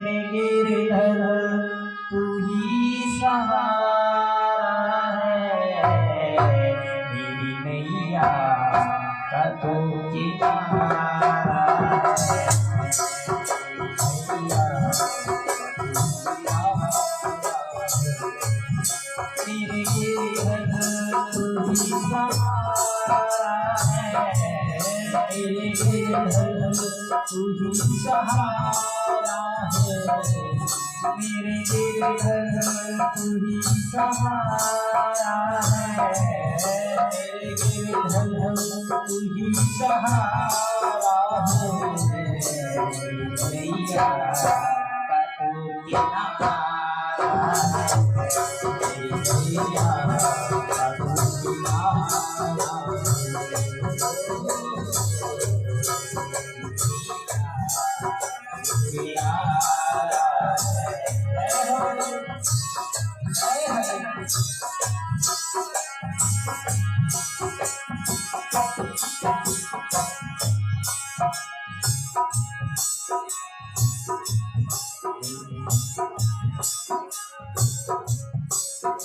गिरधर तू ही सहारा है, मेरी नैया का तू किनारा है। मेरे गिरधर तू ही सहारा है, मेरे गिरधर तू ही सहारा है, मेरे गिरधर तू ही सहारा है, मेरे गिरधर तू ही सहारा है, नैया का तू किनारा है, नैया का तू किनारा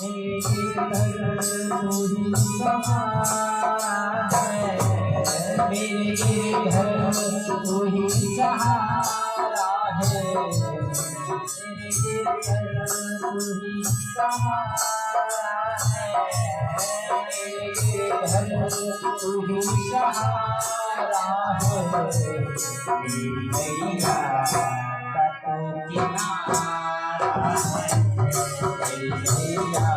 मेरे गिरधर तू ही सहारा है, मेरे गिरधर तू ही सहारा है, मेरे गिरधर तू ही सहारा है, मेरे गिरधर तू ही सहारा है, मेरी नैया का तू किनारा है, मेरी नैया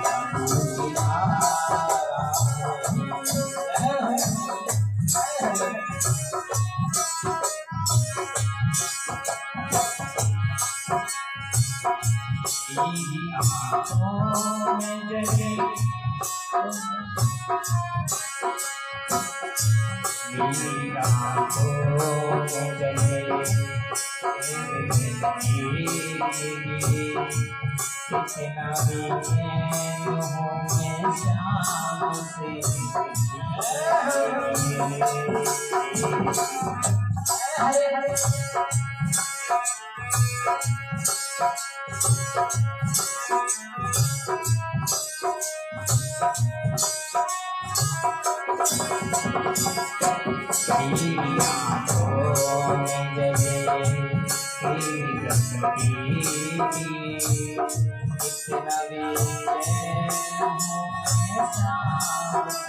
का तू किनारा तेरी आँखों में जगे मेरी आँखों में जगे कितना भी चैन हो मैं शाम से तेरी आँखों में जगे तेरी गंदगी कितना भी चैन हो मैं शाम से